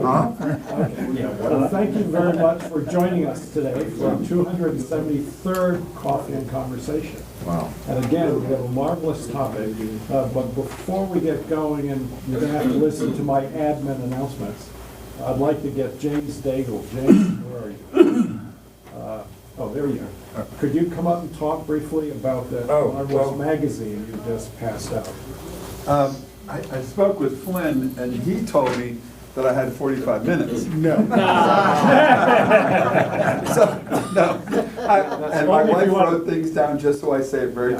Well, thank you very much for joining us today for our 273rd Coffee and Conversation. Wow. And again, we have a marvelous topic, but before we get going, and you're going to have to listen to my admin announcements, I'd like to get James Daigle. James, where are you? Oh, there you are. Could you come up and talk briefly about that marvelous magazine you just passed out? I spoke with Flynn, and he told me that I had 45 minutes. No. And my wife wrote things down just so I say it very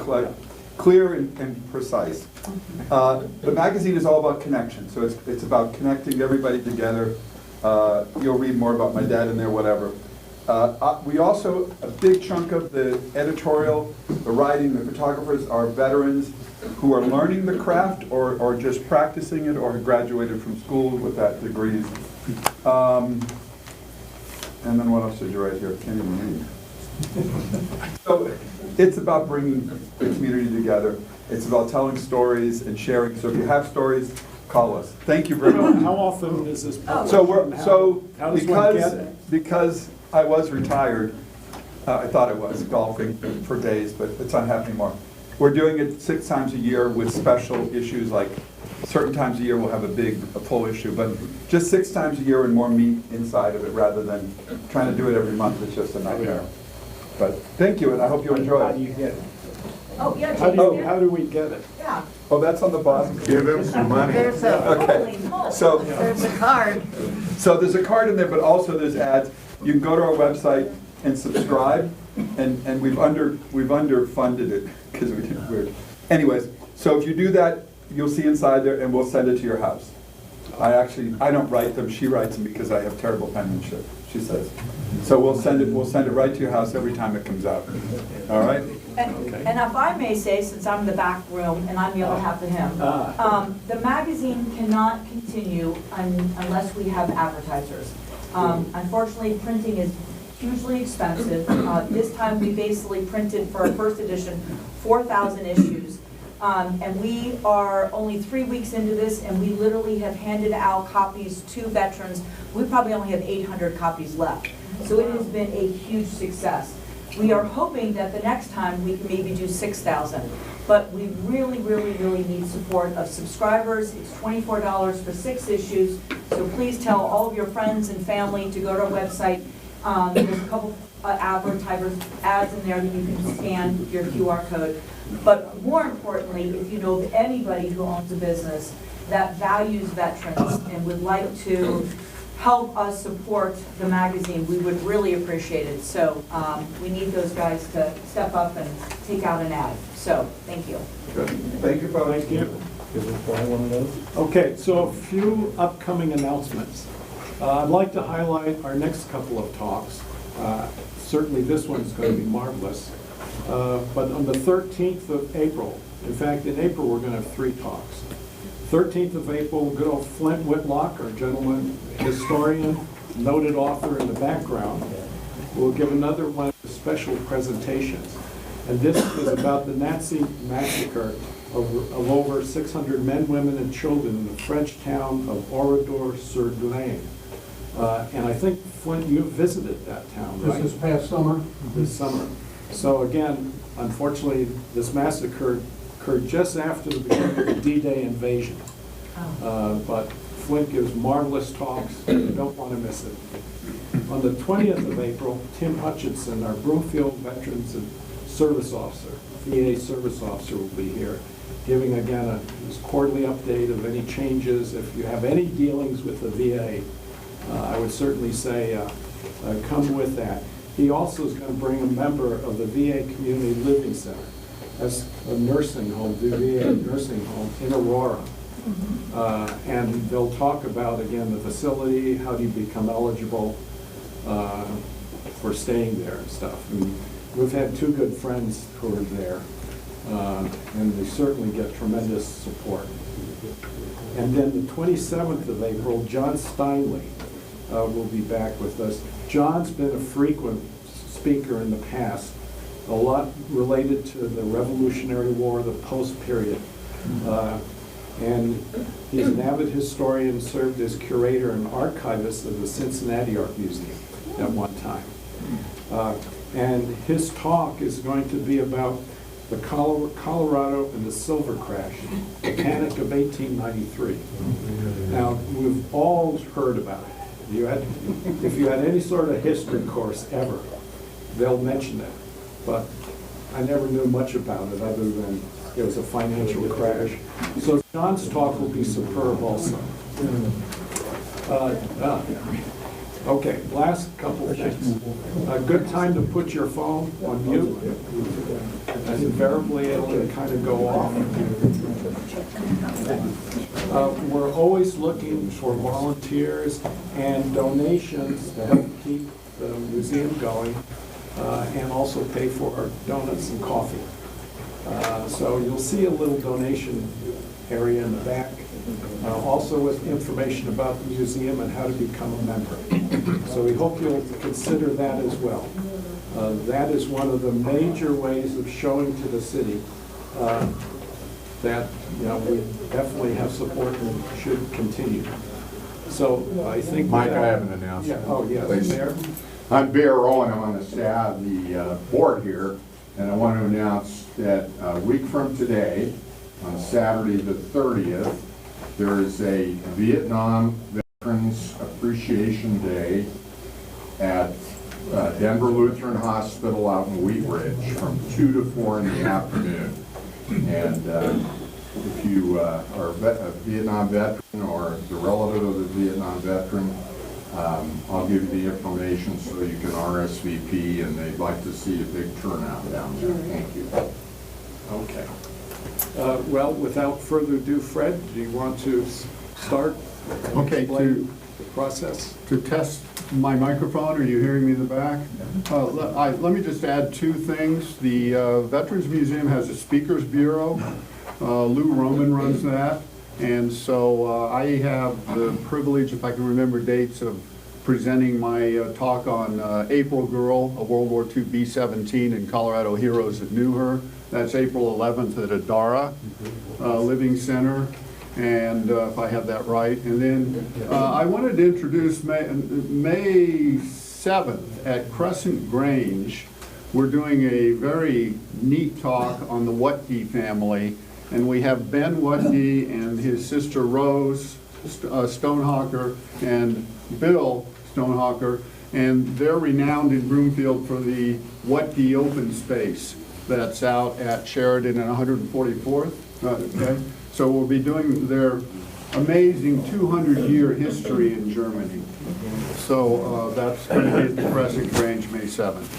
clear and precise. The magazine is all about connection, so it's about connecting everybody together. You'll read more about my dad in there, whatever. We also, a big chunk of the editorial, the writing, the photographers are veterans who are learning the craft or just practicing it or have graduated from school with that degrees. And then what else did you write here? Can't even read. So it's about bringing the community together. It's about telling stories and sharing. So if you have stories, call us. Thank you very much. How often is this published? How does one get it? Because I was retired, I thought I was golfing for days, but it's not happening more. We're doing it 6 times a year with special issues, like certain times a year we'll have a full issue, but just 6 times a year and more meat inside of it rather than trying to do it every month. It's just a nightmare. But thank you, and I hope you enjoy it. How do you get it? Oh, yeah, How do we get it? yeah. Oh, that's on the bottom. Give him some money. There's a, Okay. So there's a card. So there's a card in there, but also there's ads. You can go to our website and subscribe, and we've underfunded it because we did weird. Anyways, so if you do that, you'll see inside there, and we'll send it to your house. I don't write them. She writes them because I have terrible penmanship, she says. So we'll send it right to your house every time it comes out. All right? And if I may say, since I'm in the back room and I'm the other half of him, the magazine cannot continue unless we have advertisers. Unfortunately, printing is hugely expensive. This time we basically printed for our first edition 4,000 issues. And we are only 3 weeks into this, and we literally have handed out copies to veterans. We probably only have 800 copies left. So it has been a huge success. We are hoping that the next time we can maybe do 6,000. But we really, really, really need support of subscribers. It's $24 for 6 issues. So please tell all of your friends and family to go to our website. There's a couple advertisers ads in there that you can scan your QR code. But more importantly, if you know of anybody who owns a business that values veterans and would like to help us support the magazine, we would really appreciate it. So we need those guys to step up and take out an ad. So thank you. Good. Thank you, Father. Thank you. One of those. Okay, so a few upcoming announcements. I'd like to highlight our next couple of talks. Certainly this one's going to be marvelous. But on the 13th of April, in fact, in April we're going to have 3 talks. 13th of April, good old Flint Whitlock, our gentleman historian, noted author in the background, will give another one of the special presentations. And this is about the Nazi massacre of over 600 men, women, and children in the French town of Oradour-sur-Glane. And I think, Flint, you visited that town, right? This past summer? This summer. So again, unfortunately, this massacre occurred just after the beginning of the D-Day invasion. But Flint gives marvelous talks. You don't want to miss it. On the 20th of April, Tim Hutchinson, our Broomfield Veterans and Service Officer, VA Service Officer, will be here, giving again a quarterly update of any changes. If you have any dealings with the VA, I would certainly say come with that. He also is going to bring a member of the VA Community Living Center. That's a nursing home, the VA nursing home in Aurora. And they'll talk about, again, the facility, how do you become eligible for staying there and stuff. And we've had 2 good friends who are there, and they certainly get tremendous support. And then the 27th of April, John Steinley will be back with us. John's been a frequent speaker in the past, a lot related to the Revolutionary War, the post-period. And he's an avid historian, served as curator and archivist of the Cincinnati Art Museum at one time. And his talk is going to be about the Colorado and the silver crash, the panic of 1893. Now, we've all heard about it. If you had any sort of history course ever, they'll mention it. But I never knew much about it other than it was a financial crash. So John's talk will be superb also. Okay, last couple of things. A good time to put your phone on mute. And invariably it'll kind of go off. We're always looking for volunteers and donations to help keep the museum going and also pay for our donuts and coffee. So you'll see a little donation area in the back, also with information about the museum and how to become a member. So we hope you'll consider that as well. That is one of the major ways of showing to the city that we definitely have support and should continue. So I think Mike, I have an announcement. Yeah. Oh, yes, Please. Mayor. I'm Bear Owen, I'm on the board here, and I want to announce that a week from today, on Saturday the 30th, there is a Vietnam Veterans Appreciation Day at Denver Lutheran Hospital out in Wheat Ridge from 2 to 4 in the afternoon. And if you are a Vietnam veteran or the relative of the Vietnam veteran, I'll give you the information so you can RSVP, and they'd like to see a big turnout down there. Thank you. Okay. Well, without further ado, Fred, do you want to start? Okay, Explain the process? To test my microphone, are you hearing me in the back? Let me just add two things. The Veterans Museum has a Speakers Bureau. Lou Roman runs that. And so I have the privilege, if I can remember dates, of presenting my talk on April Girl, a World War II B-17 and Colorado heroes that knew her. That's April 11th at Adara Living Center, and if I have that right. And then I wanted to introduce May 7th at Crescent Grange. We're doing a very neat talk on the Whatke family. And we have Ben Whatke and his sister Rose Stonehawker and Bill Stonehawker, and they're renowned in Broomfield for the Whatke open space that's out at Sheridan and 144th. Okay, so we'll be doing their amazing 200-year history in Germany. So that's going to be at the Crescent Grange May 7th.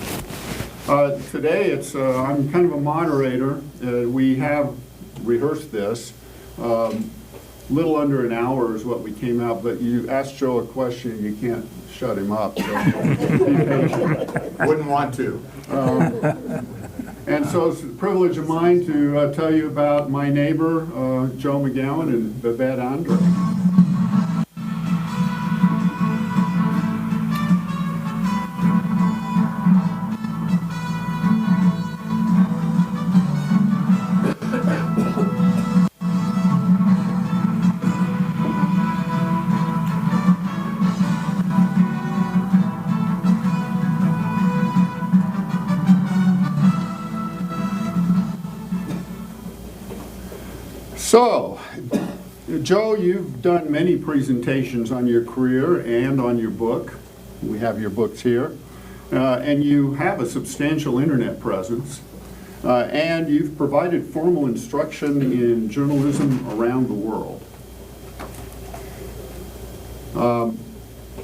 Today I'm kind of a moderator. We have rehearsed this. Little under an hour is what we came out, but you asked Joe a question, you can't shut him up, so be patient. Wouldn't want to. And so it's a privilege of mine to tell you about my neighbor, Joe McGowan and Babette Andre. So, Joe, you've done many presentations on your career and on your book. We have your books here. And you have a substantial internet presence. And you've provided formal instruction in journalism around the world.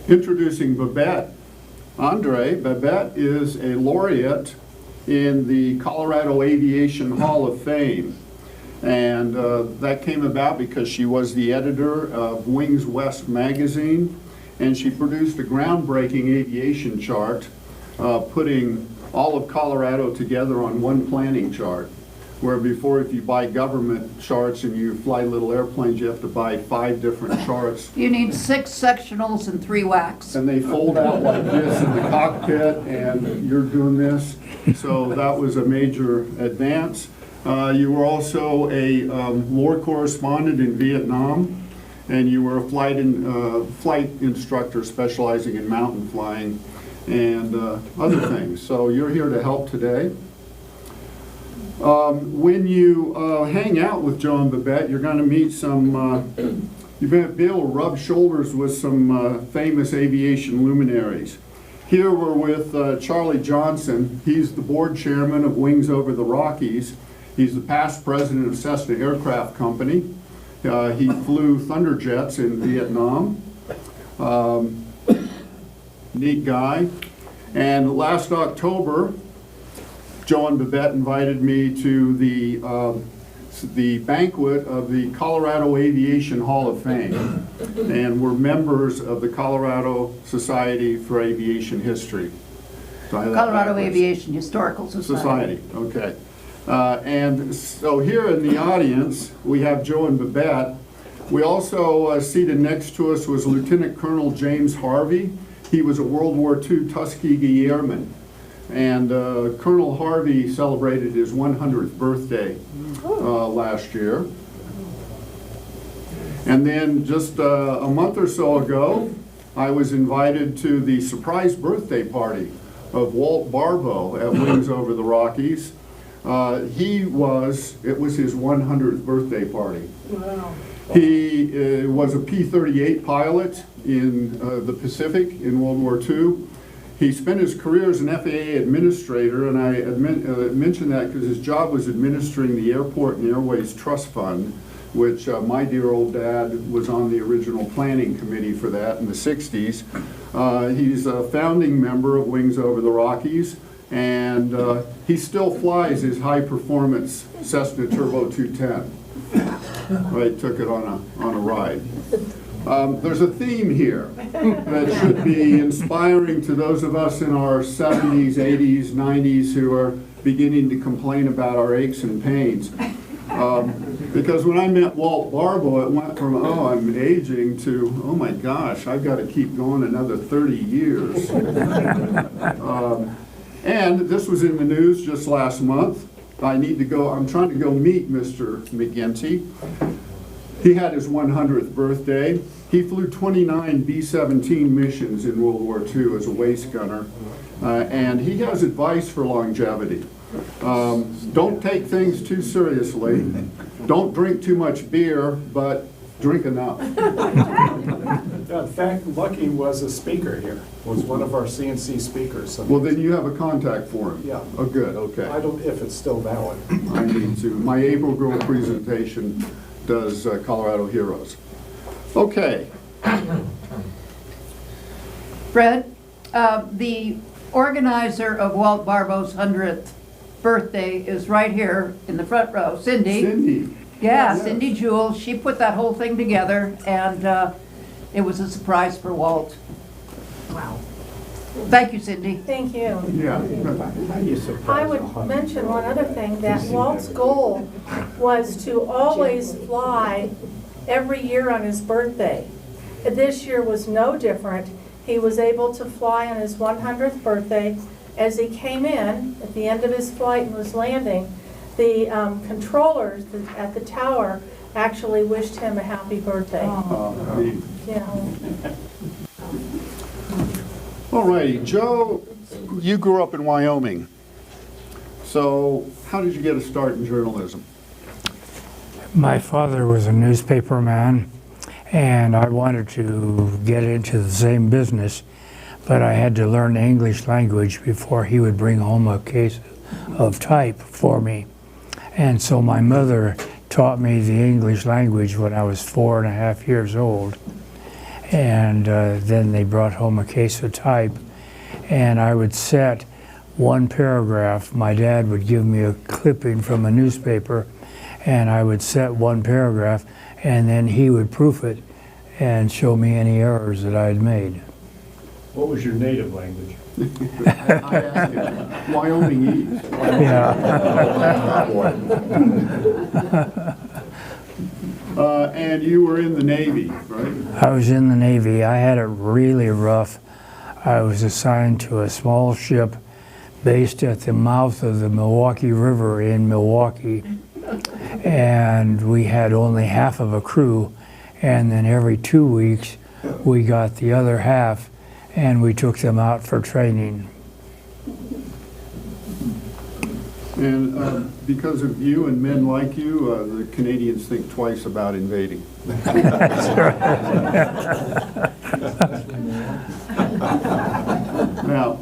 Introducing Babette Andre. Babette is a laureate in the Colorado Aviation Hall of Fame. And that came about because she was the editor of Wings West magazine, and she produced a groundbreaking aviation chart, putting all of Colorado together on one planning chart, where before, if you buy government charts and you fly little airplanes, you have to buy 5 different charts. You need 6 sectionals and 3 whacks. And they fold out like this in the cockpit, and you're doing this. So that was a major advance. You were also a war correspondent in Vietnam, and you were a flight instructor specializing in mountain flying and other things. So you're here to help today. When you hang out with Joe and Babette, you're going to meet some, you're going to be able to rub shoulders with some famous aviation luminaries. Here we're with Charlie Johnson. He's the board chairman of Wings Over the Rockies. He's the past president of Cessna Aircraft Company. He flew Thunderjets in Vietnam. Neat guy. And last October, Joe and Babette invited me to the banquet of the Colorado Aviation Hall of Fame, and we're members of the Colorado Society for Aviation History. Colorado Aviation Historical Society. Okay. And so here in the audience, we have Joe and Babette. We also, seated next to us was Lieutenant Colonel James Harvey. He was a World War II Tuskegee Airman. And Colonel Harvey celebrated his 100th birthday last year. And then just a month or so ago, I was invited to the surprise birthday party of Walt Barbo at Wings Over the Rockies. It was his 100th birthday party. Wow. He was a P-38 pilot in the Pacific in World War II. He spent his career as an FAA administrator, and I mention that because his job was administering the Airport and Airways Trust Fund, which my dear old dad was on the original planning committee for that in the 60s. He's a founding member of Wings Over the Rockies, and he still flies his high-performance Cessna Turbo 210. Right, took it on a ride. There's a theme here that should be inspiring to those of us in our 70s, 80s, 90s who are beginning to complain about our aches and pains. Because when I met Walt Barbo, it went from, oh, I'm aging, to, oh my gosh, I've got to keep going another 30 years. And this was in the news just last month. I'm trying to go meet Mr. McGinty. He had his 100th birthday. He flew 29 B-17 missions in World War II as a waist gunner. And he has advice for longevity. Don't take things too seriously. Don't drink too much beer, but drink enough. In fact, Lucky was a speaker here, was one of our CNC speakers. So Well, then you have a contact for him. Yeah. Oh, good, okay. I don't, if it's still valid. I need to. My April Girl presentation does Colorado Heroes. Okay. Fred, the organizer of Walt Barbo's 100th birthday is right here in the front row. Cindy. Cindy. Yeah, Yes. Cindy Jewell. She put that whole thing together, and it was a surprise for Walt. Wow. Thank you, Cindy. Thank you. Yeah. I would mention one other thing, that Walt's goal was to always fly every year on his birthday. This year was no different. He was able to fly on his 100th birthday. As he came in at the end of his flight and was landing, the controllers at the tower actually wished him a happy birthday. Neat. Yeah. All righty, Joe, you grew up in Wyoming. So how did you get a start in journalism? My father was a newspaperman, and I wanted to get into the same business, but I had to learn the English language before he would bring home a case of type for me. And so my mother taught me the English language when I was 4.5 years old. And then they brought home a case of type, and I would set one paragraph. My dad would give me a clipping from a newspaper, and I would set one paragraph, and then he would proof it and show me any errors that I had made. What was your native language? I asked you. Wyomingese. Yeah. And you were in the Navy, right? I was in the Navy. I had it really rough. I was assigned to a small ship based at the mouth of the Milwaukee River in Milwaukee. And we had only half of a crew, and then every 2 weeks we got the other half and we took them out for training. And because of you and men like you, the Canadians think twice about invading. Now,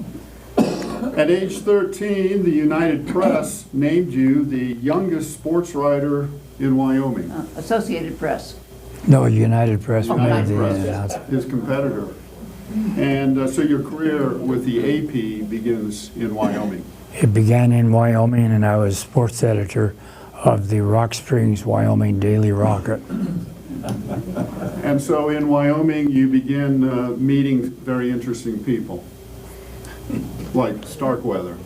at age 13, the United Press named you the youngest sports writer in Wyoming. Associated Press. No, United Press made United the Press, announcement. his competitor. And so your career with the AP begins in Wyoming. It began in Wyoming, and I was sports editor of the Rock Springs, Wyoming Daily Rocket. And so in Wyoming, you begin meeting very interesting people, like Starkweather.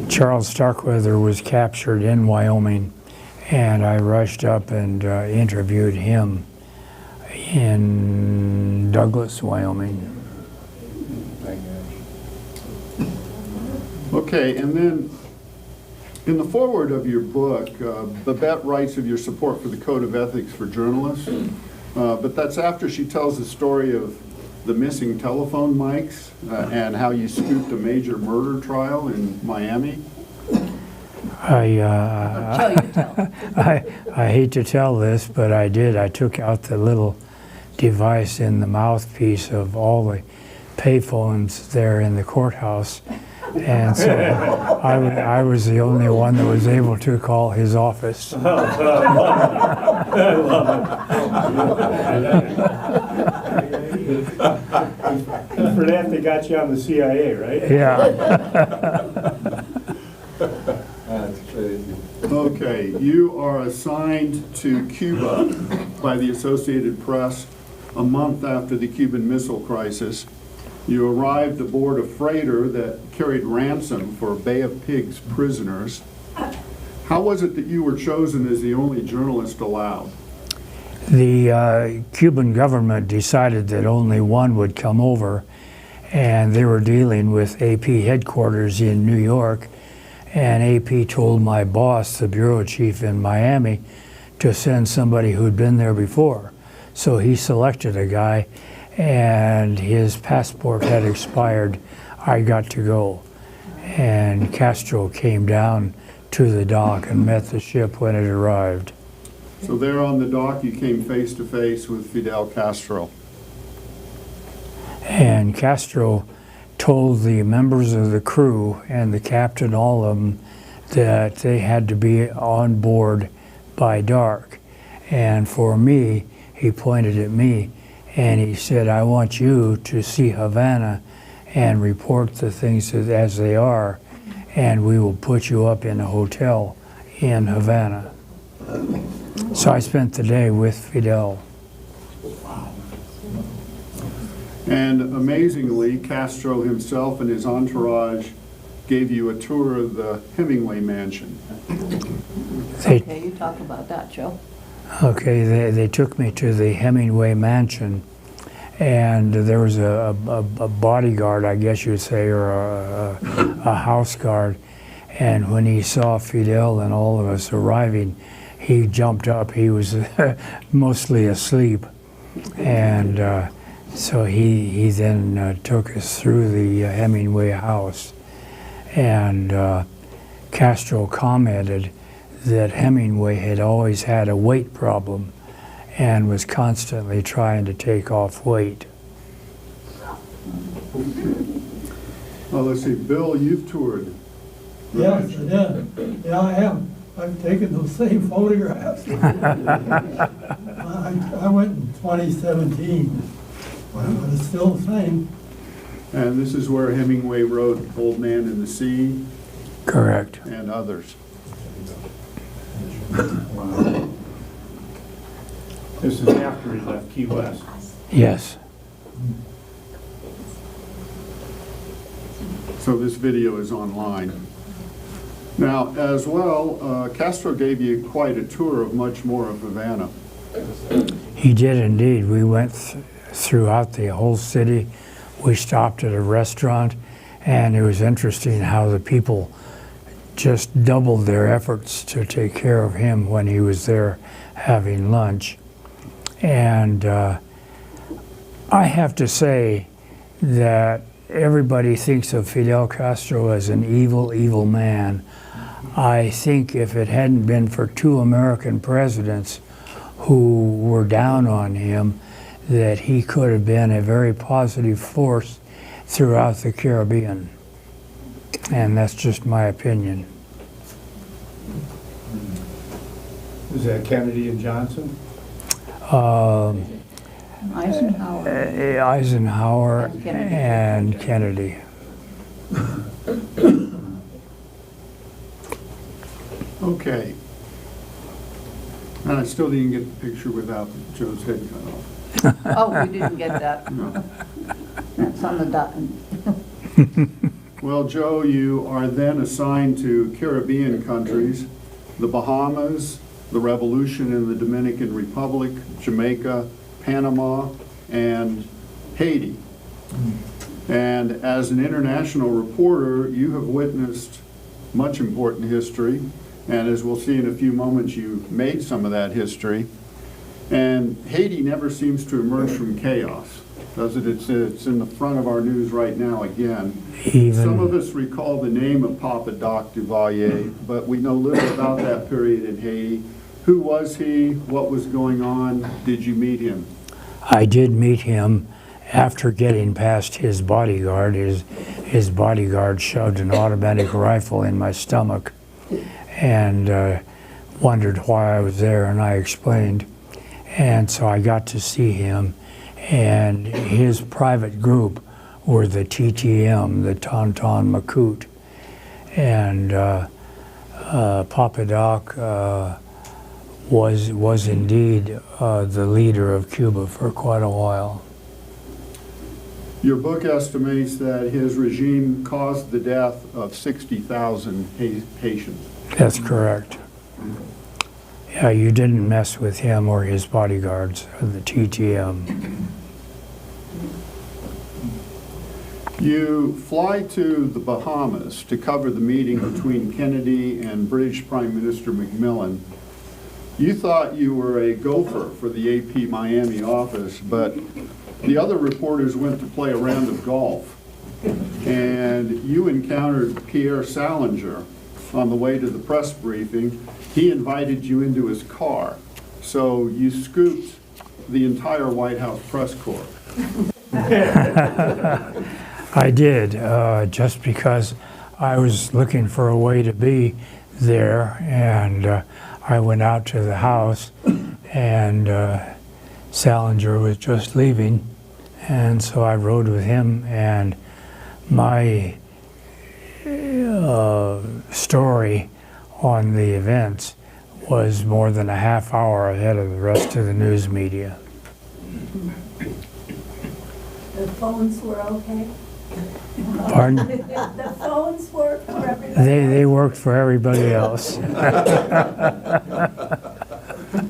Charles Starkweather was captured in Wyoming, and I rushed up and interviewed him in Douglas, Wyoming. Okay, and then in the foreword of your book, Babette writes of your support for the Code of Ethics for Journalists, but that's after she tells the story of the missing telephone mics and how you scooped a major murder trial in Miami. I hate to tell this, but I did. I took out the little device in the mouthpiece of all the payphones there in the courthouse. And so I was the only one that was able to call his office. I love it. And for that, they got you on the CIA, right? Yeah. That's crazy. Okay, you are assigned to Cuba by the Associated Press a month after the Cuban Missile Crisis. You arrived aboard a freighter that carried ransom for Bay of Pigs prisoners. How was it that you were chosen as the only journalist allowed? The Cuban government decided that only one would come over, and they were dealing with AP headquarters in New York, and AP told my boss, the bureau chief in Miami, to send somebody who'd been there before. So he selected a guy, and his passport had expired. I got to go. And Castro came down to the dock and met the ship when it arrived. So there on the dock, you came face to face with Fidel Castro. And Castro told the members of the crew and the captain, all of them, that they had to be on board by dark. And for me, he pointed at me and he said, I want you to see Havana and report the things as they are, and we will put you up in a hotel in Havana. So I spent the day with Fidel. And amazingly, Castro himself and his entourage gave you a tour of the Hemingway mansion. Okay, you talk about that, Joe. Okay, they took me to the Hemingway mansion, and there was a bodyguard, I guess you'd say, or a house guard. And when he saw Fidel and all of us arriving, he jumped up. He was mostly asleep, and so he then took us through the Hemingway house. And Castro commented that Hemingway had always had a weight problem and was constantly trying to take off weight. Well, let's see, Bill, you've toured. Yes, I did. Yeah, I have. I've taken those same photographs. I went in 2017, but it's still the same. And this is where Hemingway wrote Old Man in the Sea Correct. and others. This is after he left Key West. Yes. So this video is online. Now, as well, Castro gave you quite a tour of much more of Havana. He did indeed. We went throughout the whole city. We stopped at a restaurant, And it was interesting how the people just doubled their efforts to take care of him when he was there having lunch. And I have to say that everybody thinks of Fidel Castro as an evil, evil man. I think if it hadn't been for 2 American presidents who were down on him, that he could have been a very positive force throughout the Caribbean. And that's just my opinion. Was that Kennedy and Johnson? Eisenhower. Eisenhower And Kennedy. and Kennedy. Okay. And I still didn't get the picture without Joe's head cut off. Oh, we didn't get that. No. That's on the dot. Well, Joe, you are then assigned to Caribbean countries, the Bahamas, the Revolution in the Dominican Republic, Jamaica, Panama, and Haiti. And as an international reporter, you have witnessed much important history, and as we'll see in a few moments, you made some of that history. And Haiti never seems to emerge from chaos, does it? It's in the front of our news right now again. Some of us recall the name of Papa Doc Duvalier, but we know little about that period in Haiti. Who was he? What was going on? Did you meet him? I did meet him after getting past his bodyguard. His bodyguard shoved an automatic rifle in my stomach and wondered why I was there, and I explained. And so I got to see him, and his private group were the TTM, the Tonton Macoute. And Papa Doc was indeed the leader of Cuba for quite a while. Your book estimates that his regime caused the death of 60,000 Haitians. That's correct. Yeah, you didn't mess with him or his bodyguards, or the TTM. You fly to the Bahamas to cover the meeting between Kennedy and British Prime Minister Macmillan. You thought you were a gopher for the AP Miami office, but the other reporters went to play a round of golf. And you encountered Pierre Salinger on the way to the press briefing. He invited you into his car. So you scooped the entire White House press corps. I did, just because I was looking for a way to be there, and I went out to the house, and Salinger was just leaving, and so I rode with him, and my story on the events was more than a half hour ahead of the rest of the news media. The phones were okay? Pardon? The phones worked for everybody? They worked for everybody else.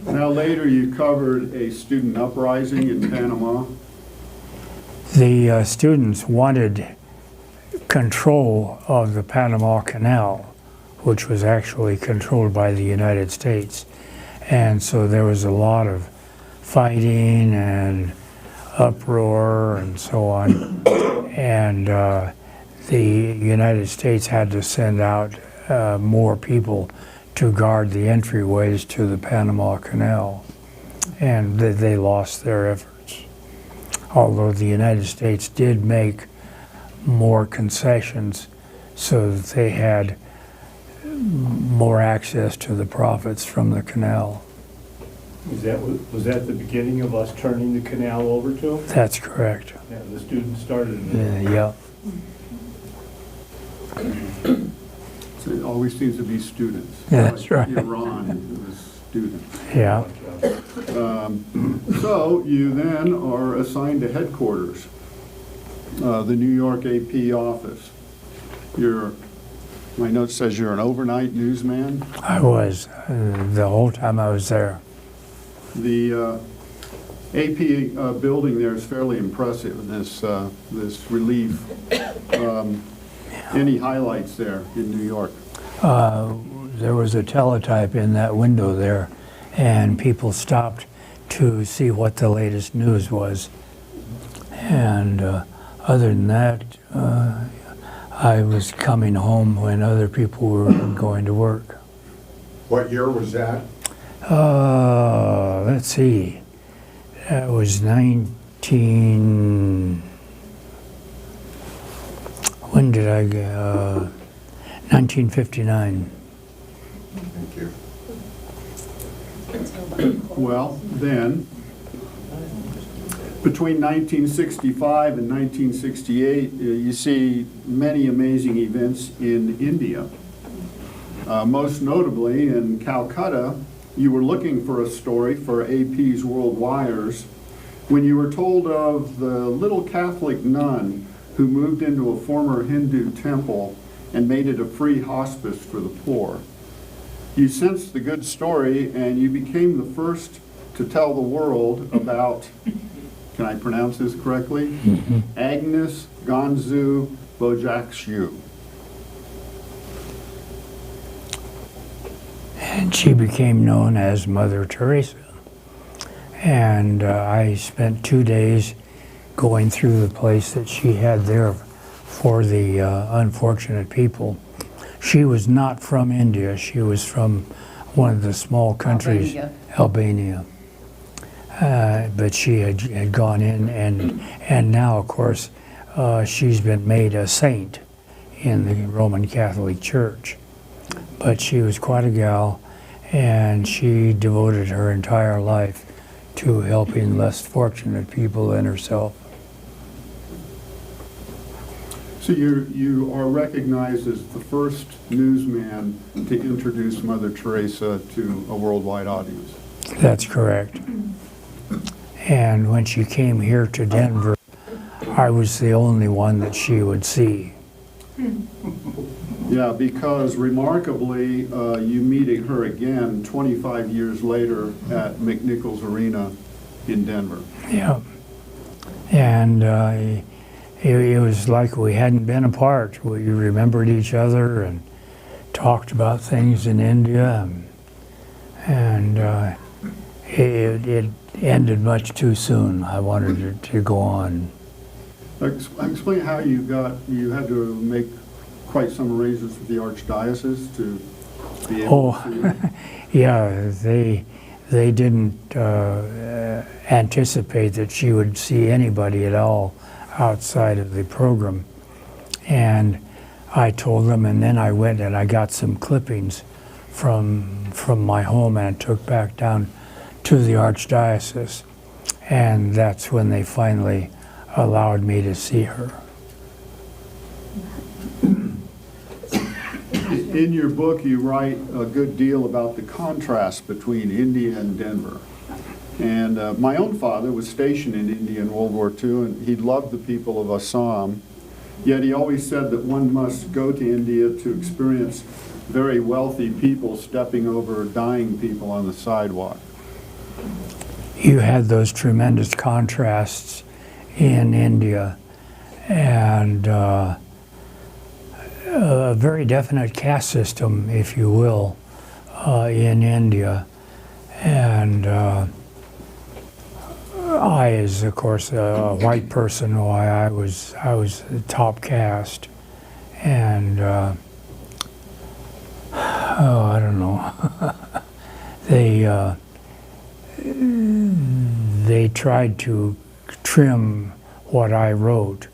Now later you covered a student uprising in Panama. The students wanted control of the Panama Canal, which was actually controlled by the United States. And so there was a lot of fighting and uproar and so on. And the United States had to send out more people to guard the entryways to the Panama Canal. And they lost their efforts. Although the United States did make more concessions so that they had more access to the profits from the canal. Was that the beginning of us turning the canal over to them? That's correct. Yeah, the students started it. Yeah. So it always seems to be students. Yeah, that's right. Iran, it was students. Yeah. So you then are assigned to headquarters, the New York AP office. My note says you're an overnight newsman. I was, the whole time I was there. The AP building there is fairly impressive, this relief. Any highlights there in New York? There was a teletype in that window there, and people stopped to see what the latest news was. And other than that, I was coming home when other people were going to work. What year was that? Let's see. That was 19. When did I go? 1959. Thank you. Well, then, between 1965 and 1968, you see many amazing events in India. Most notably in Calcutta, you were looking for a story for AP's World Wires when you were told of the little Catholic nun who moved into a former Hindu temple and made it a free hospice for the poor. You sensed the good story and you became the first to tell the world about, can I pronounce this correctly? Agnes Gonzu Bojakshiu. And she became known as Mother Teresa. And I spent 2 days going through the place that she had there for the unfortunate people. She was not from India. She was from one of the small countries, Albania. But she had gone in, and now, of course, she's been made a saint in the Roman Catholic Church. But she was quite a gal, and she devoted her entire life to helping less fortunate people than herself. So you are recognized as the first newsman to introduce Mother Teresa to a worldwide audience. That's correct. And when she came here to Denver, I was the only one that she would see. Yeah, because remarkably, you meeting her again 25 years later at McNichols Arena in Denver. Yeah. And it was like we hadn't been apart. We remembered each other and talked about things in India. And it ended much too soon. I wanted it to go on. Explain how you had to make quite some arrangements with the Archdiocese to be able to... Yeah, they didn't anticipate that she would see anybody at all outside of the program. And I told them, and then I went and I got some clippings from my home and took back down to the Archdiocese. And that's when they finally allowed me to see her. In your book, you write a good deal about the contrast between India and Denver. And my own father was stationed in India in World War II, and he loved the people of Assam. Yet he always said that one must go to India to experience very wealthy people stepping over dying people on the sidewalk. You had those tremendous contrasts in India, and a very definite caste system, if you will, in India. And I, as of course a white person, why I was the top caste, and I don't know. They tried to trim what I wrote,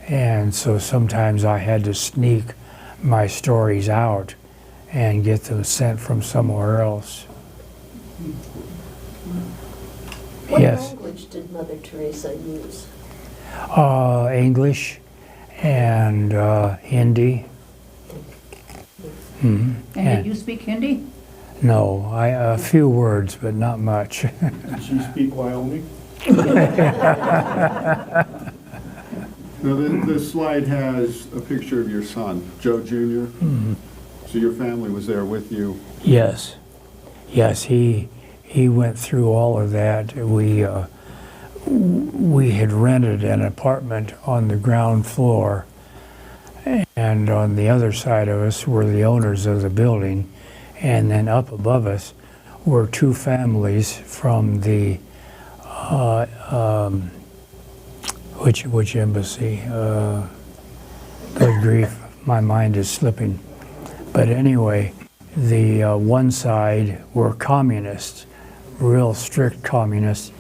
and so sometimes I had to sneak my stories out and get them sent from somewhere else. What Yes. language did Mother Teresa use? English and Hindi. And did you speak Hindi? No, a few words, but not much. Did she speak Wyoming? Now, this slide has a picture of your son, Joe Jr. So your family was there with you. Yes, yes, he went through all of that. We had rented an apartment on the ground floor, And on the other side of us were the owners of the building. And then up above us were two families from the, which embassy? Good grief, my mind is slipping. But anyway, the one side were communists, real strict communists,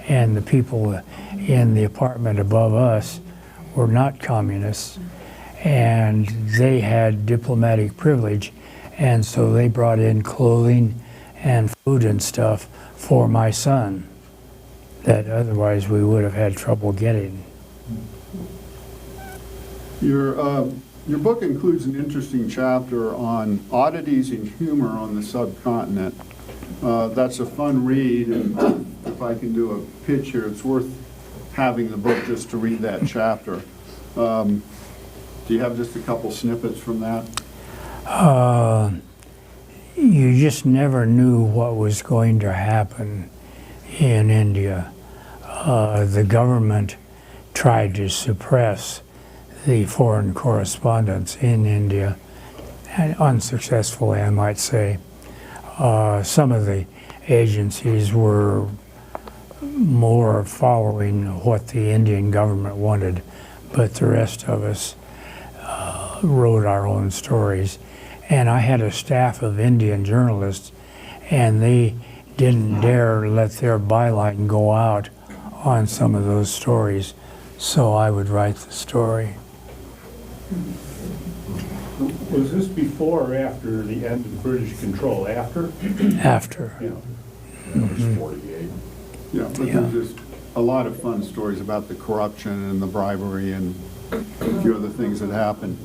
and the people in the apartment above us were not communists, and they had diplomatic privilege, and so they brought in clothing and food and stuff for my son that otherwise we would have had trouble getting. Your book includes an interesting chapter on oddities and humor on the subcontinent. That's a fun read, and if I can do a pitch here, it's worth having the book just to read that chapter. Do you have just a couple snippets from that? You just never knew what was going to happen in India. The government tried to suppress the foreign correspondence in India, and unsuccessfully, I might say. Some of the agencies were more following what the Indian government wanted, but the rest of us wrote our own stories. And I had a staff of Indian journalists, and they didn't dare let their byline go out on some of those stories, so I would write the story. Was this before or after the end of British control? After? After. Yeah. That was 48. Yeah, but Yeah. there's just a lot of fun stories about the corruption and the bribery and a few other things that happened.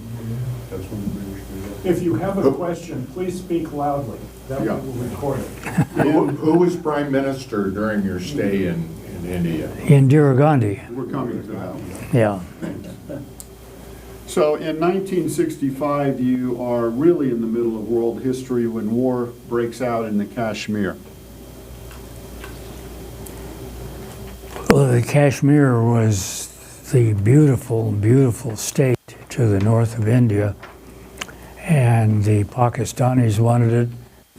That's when the British did it. If you have a question, please speak loudly. That Yeah. will record it. Who was prime minister during your stay in India? Indira Gandhi, We're coming to that. yeah. So in 1965, you are really in the middle of world history when war breaks out in the Kashmir. Well, the Kashmir was the beautiful, beautiful state to the north of India, and the Pakistanis wanted it,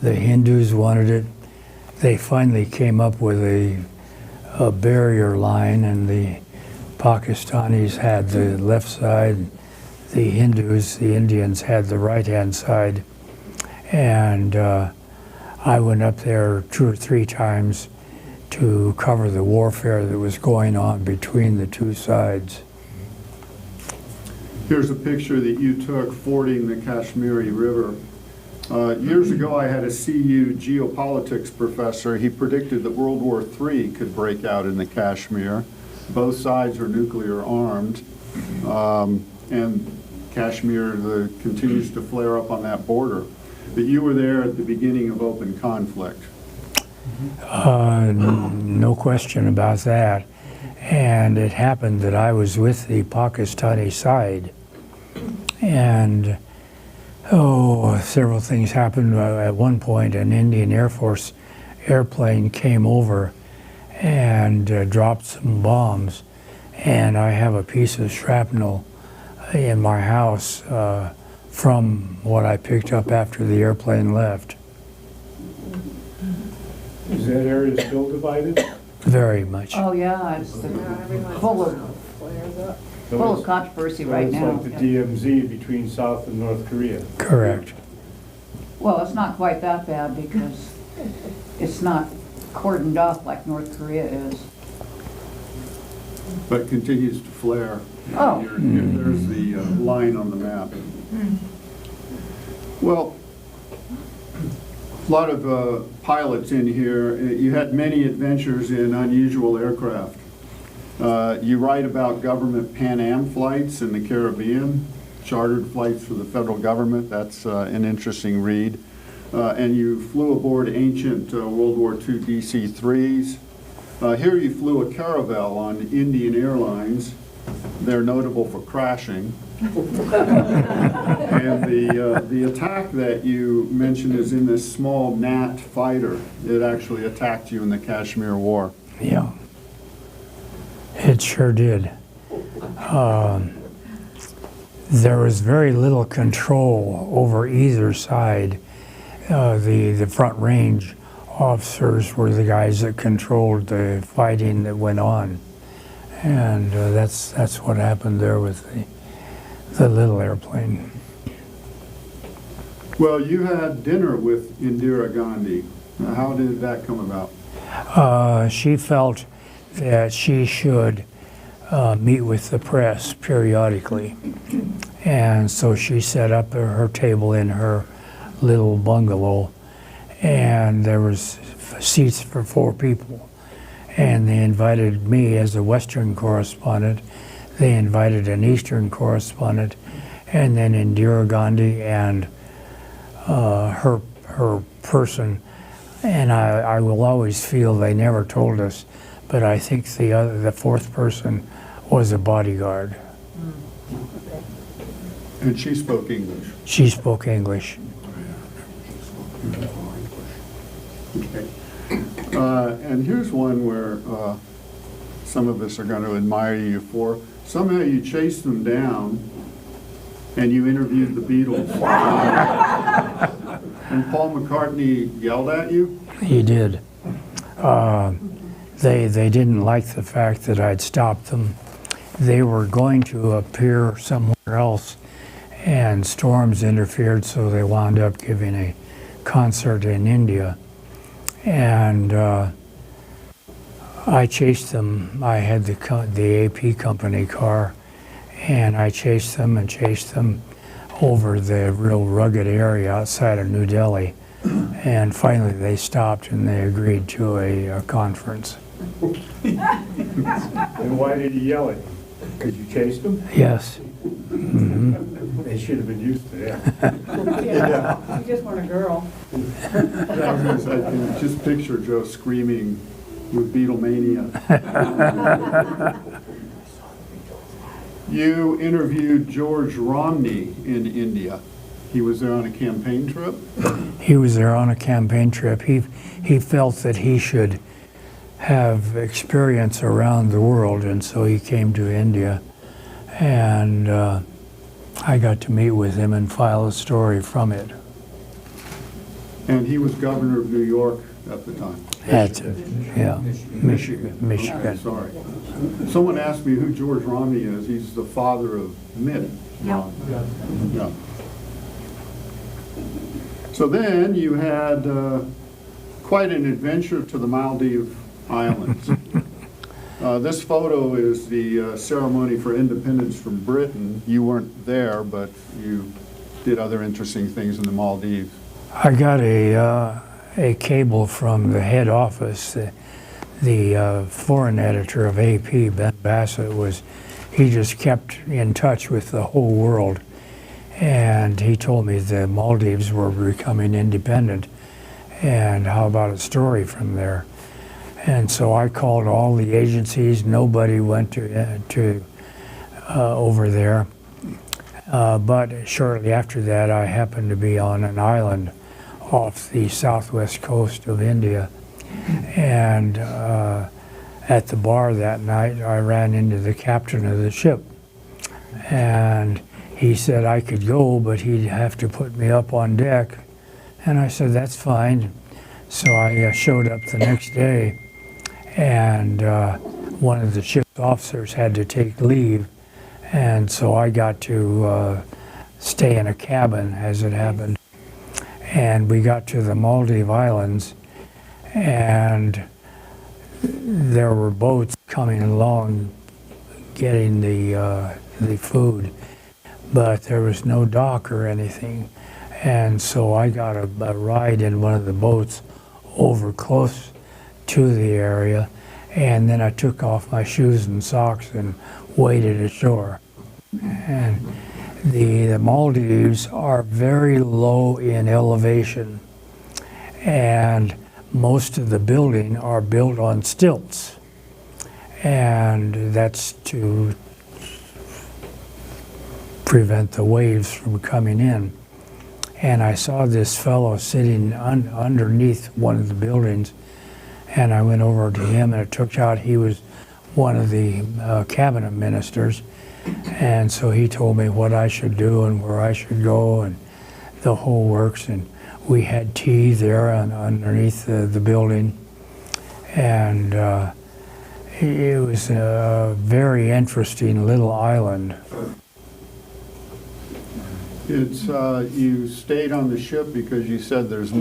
the Hindus wanted it. They finally came up with a barrier line, and the Pakistanis had the left side, the Hindus, the Indians had the right-hand side, and I went up there 2 or 3 times to cover the warfare that was going on between the two sides. Here's a picture that you took fording the Kashmiri River. Years ago, I had a CU geopolitics professor. He predicted that World War III could break out in the Kashmir. Both sides are nuclear armed, and Kashmir continues to flare up on that border. But you were there at the beginning of open conflict. No question about that. And it happened that I was with the Pakistani side. And, several things happened. At one point, an Indian Air Force airplane came over and dropped some bombs. And I have a piece of shrapnel in my house from what I picked up after the airplane left. Is that area still divided? Very much. Oh, yeah, it's full of controversy right It's now. like the DMZ between South and North Korea. Correct. Well, it's not quite that bad because it's not cordoned off like North Korea is. But continues to flare. Oh. There's the line on the map. Well, a lot of pilots in here. You had many adventures in unusual aircraft. You write about government Pan Am flights in the Caribbean, chartered flights for the federal government. That's an interesting read. And you flew aboard ancient World War II DC-3s. Here you flew a Caravel on Indian Airlines. They're notable for crashing. And the attack that you mentioned is in this small Nat fighter. It actually attacked you in the Kashmir War. Yeah. It sure did. there was very little control over either side. The front range officers were the guys that controlled the fighting that went on. And that's what happened there with the little airplane. Well, you had dinner with Indira Gandhi. How did that come about? She felt that she should meet with the press periodically. And so she set up her table in her little bungalow, and there was seats for 4 people. And they invited me as a Western correspondent. They invited an Eastern correspondent, and then Indira Gandhi and her person. And I will always feel they never told us, but I think the 4th person was a bodyguard. And she spoke English. She spoke English. Okay. And here's one where some of us are going to admire you for. Somehow you chased them down and you interviewed the Beatles. And Paul McCartney yelled at you? He did. They didn't like the fact that I'd stopped them. They were going to appear somewhere else, and storms interfered, so they wound up giving a concert in India. And I chased them. I had the AP company car, and I chased them over the real rugged area outside of New Delhi. And finally they stopped and they agreed to a conference. And why did he yell at you? Because you chased him? Yes. Mm-hmm. They should have been used to that. Yeah, you just want a girl. I can just picture Joe screaming with Beatlemania. You interviewed George Romney in India. He was there on a campaign trip? He was there on a campaign trip. He felt that he should have experience around the world, and so he came to India. And I got to meet with him and file a story from it. And he was governor of New York at the time? That's it, yeah. Michigan. Okay, sorry. Someone asked me who George Romney is. He's the father of Mitt Romney. Yeah. So then you had quite an adventure to the Maldive Islands. This photo is the ceremony for independence from Britain. You weren't there, but you did other interesting things in the Maldives. I got a cable from the head office. The foreign editor of AP, Ben Bassett, he just kept in touch with the whole world. And he told me the Maldives were becoming independent, and how about a story from there? And so I called all the agencies. Nobody went to over there. But shortly after that, I happened to be on an island off the southwest coast of India. And at the bar that night, I ran into the captain of the ship. And he said I could go, but he'd have to put me up on deck. And I said, that's fine. So I showed up the next day, and one of the ship's officers had to take leave. And so I got to stay in a cabin, as it happened. And we got to the Maldive Islands, and there were boats coming along getting the food, but there was no dock or anything. And so I got a ride in one of the boats over close to the area, and then I took off my shoes and socks and waded ashore. And the Maldives are very low in elevation, and most of the building are built on stilts, and that's to prevent the waves from coming in. And I saw this fellow sitting underneath one of the buildings, and I went over to him, and it took out he was one of the cabinet ministers. And so he told me what I should do and where I should go and the whole works. And we had tea there underneath the building. And it was a very interesting little island. It's, you stayed on the ship because you said there was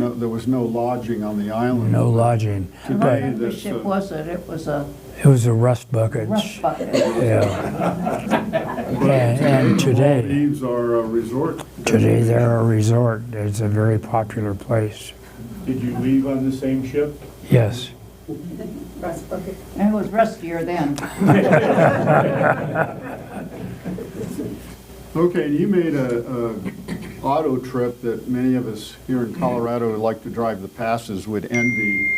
no lodging on the island. No lodging. What Today, kind of that's, ship was it? It was a It was a rust bucket. rust bucket. Yeah. And today, Maldives are a resort. today they're a resort. It's a very popular place. Did you leave on the same ship? Yes. Rust bucket. And it was rustier then. Okay, you made a auto trip that many of us here in Colorado who like to drive the passes would envy.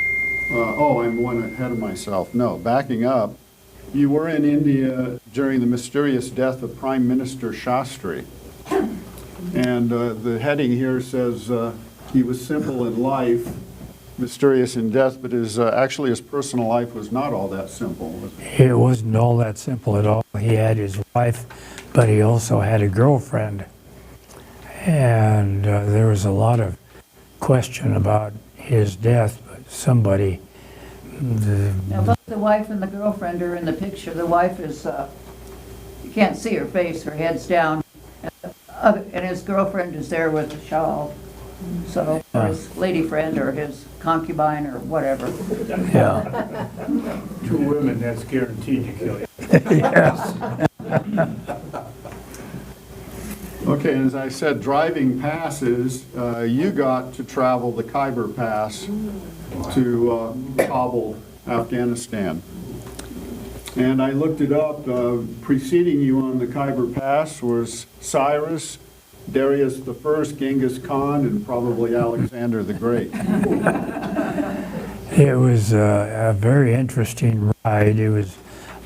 Oh, I'm one ahead of myself. No, backing up. You were in India during the mysterious death of Prime Minister Shastri. And the heading here says he was simple in life, mysterious in death, but actually his personal life was not all that simple. It wasn't all that simple at all. He had his wife, but he also had a girlfriend. And there was a lot of question about his death, but somebody, Now, both the wife and the girlfriend are in the picture. The wife is, you can't see her face, her head's down. And his girlfriend is there with a shawl. So, or his lady friend or his concubine or whatever. yeah. Two women, that's guaranteed to kill you. Yes. Okay, and as I said, driving passes, you got to travel the Khyber Pass to Kabul, Afghanistan. And I looked it up. Preceding you on the Khyber Pass was Cyrus, Darius I, Genghis Khan, and probably Alexander the Great. It was a very interesting ride. It was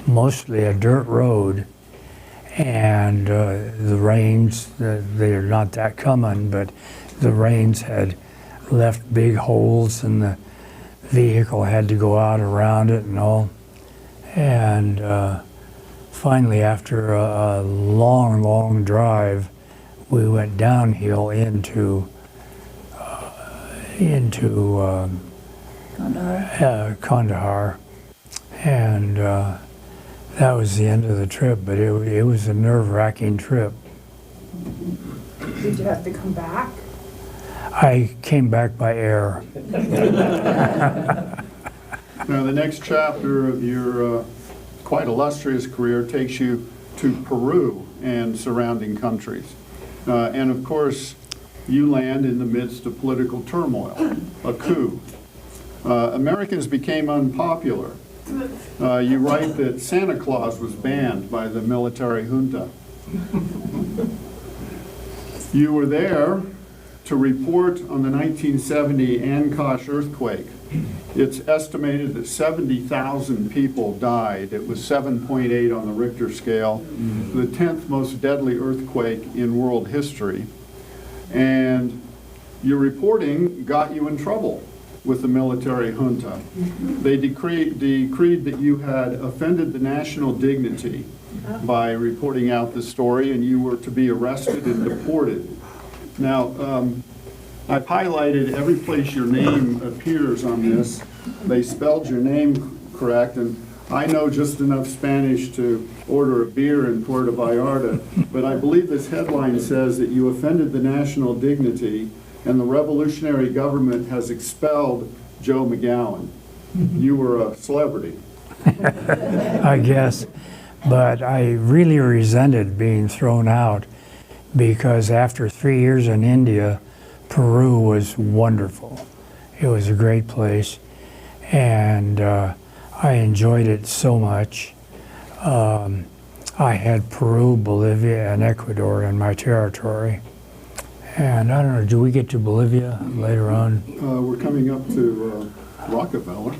mostly a dirt road. And the rains, they're not that common, but the rains had left big holes and the vehicle had to go out around it and all. And finally, after a long, long drive, we went downhill into Kandahar. And that was the end of the trip, but it was a nerve-wracking trip. Did you have to come back? I came back by air. Now, the next chapter of your quite illustrious career takes you to Peru and surrounding countries. And of course, you land in the midst of political turmoil, a coup. Americans became unpopular. You write that Santa Claus was banned by the military junta. You were there to report on the 1970 Ancash earthquake. It's estimated that 70,000 people died. It was 7.8 on the Richter scale, the 10th most deadly earthquake in world history. And your reporting got you in trouble with the military junta. They decreed that you had offended the national dignity by reporting out the story, and you were to be arrested and deported. Now, I've highlighted every place your name appears on this. They spelled your name correct, and I know just enough Spanish to order a beer in Puerto Vallarta, but I believe this headline says that you offended the national dignity and the revolutionary government has expelled Joe McGowan. You were a celebrity. I guess. But I really resented being thrown out because after 3 years in India, Peru was wonderful. It was a great place, and I enjoyed it so much. I had Peru, Bolivia, and Ecuador in my territory. And I don't know, do we get to Bolivia later on? We're coming up to Rockefeller.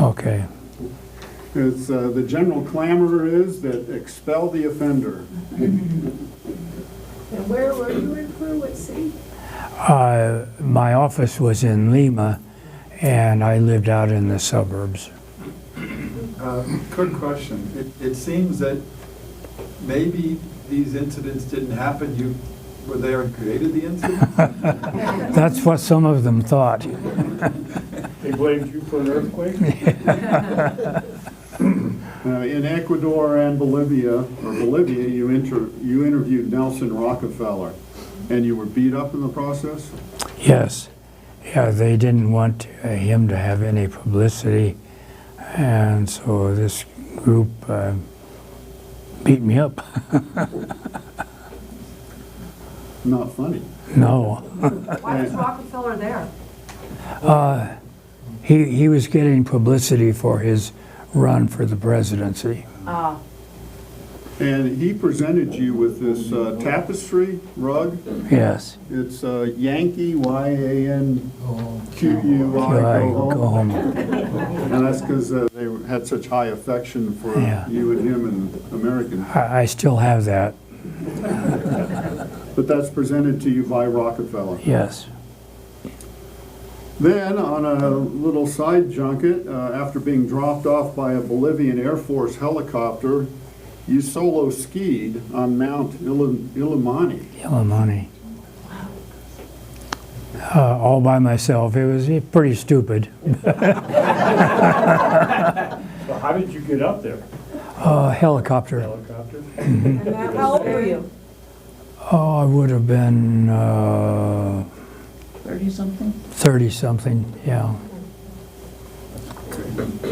Okay. It's, the general clamor is that expel the offender. And where were you in Peru? What city? My office was in Lima, and I lived out in the suburbs. Quick question. It seems that maybe these incidents didn't happen, you were there and created the incident? That's what some of them thought. They blamed you for an earthquake? In Ecuador and Bolivia, you interviewed Nelson Rockefeller, and you were beat up in the process? Yes. Yeah, they didn't want him to have any publicity, and so this group beat me up. Not funny. No. Why was Rockefeller there? He was getting publicity for his run for the presidency. And he presented you with this tapestry rug. Yes. It's Yankee, Y-A-N-Q-U-I, Go home. And that's because they had such high affection for Yeah. you and him and Americans. I still have that. But that's presented to you by Rockefeller. Yes. Then, on a little side junket, after being dropped off by a Bolivian Air Force helicopter, you solo skied on Mount Illimani. Illimani. All by myself. It was pretty stupid. So how did you get up there? Helicopter. Helicopter? How old were you? Oh, I would have been 30-something? 30-something, yeah.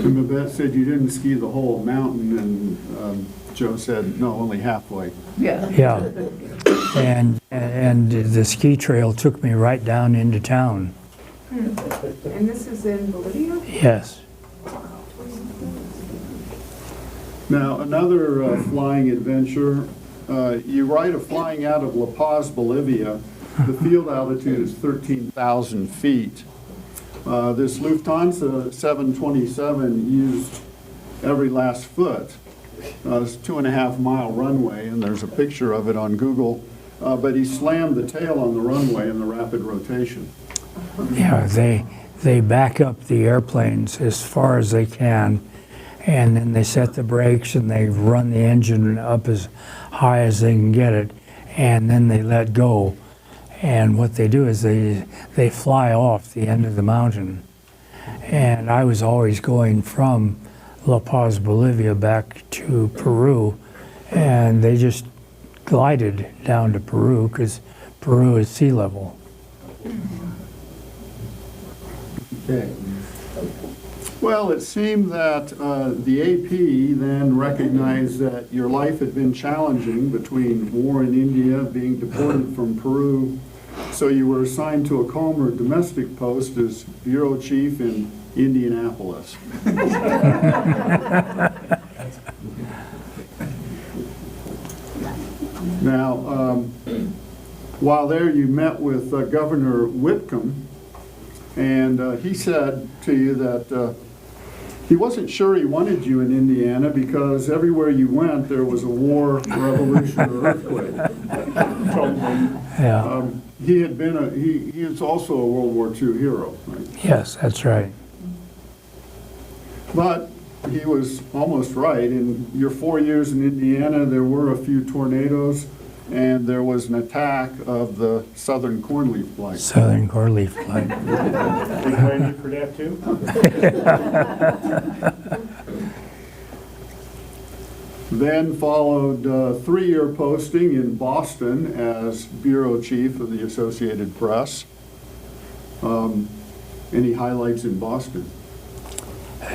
And Babette said you didn't ski the whole mountain, and Joe said, no, only halfway. Yeah. Yeah. And the ski trail took me right down into town. And this is in Bolivia? Yes. Now, another flying adventure, you write of flying out of La Paz, Bolivia. The field altitude is 13,000 feet. This Lufthansa 727 used every last foot. It's a 2.5-mile runway, and there's a picture of it on Google. But he slammed the tail on the runway in the rapid rotation. Yeah, they back up the airplanes as far as they can, and then they set the brakes and they run the engine up as high as they can get it, and then they let go. And what they do is they fly off the end of the mountain. And I was always going from La Paz, Bolivia back to Peru, and they just glided down to Peru because Peru is sea level. Okay. Well, it seemed that the AP then recognized that your life had been challenging between war in India, being deported from Peru, so you were assigned to a calmer domestic post as bureau chief in Indianapolis. Now, while there you met with Governor Whitcomb, and he said to you that he wasn't sure he wanted you in Indiana because everywhere you went there was a war, revolution, or earthquake. Yeah. He had been he is also a World War II hero, right? Yes, that's right. But he was almost right. In your 4 years in Indiana, there were a few tornadoes, and there was an attack of the southern cornleaf blight. Southern cornleaf blight. They blamed you for that too? Then followed a 3-year posting in Boston as bureau chief of the Associated Press. Any highlights in Boston?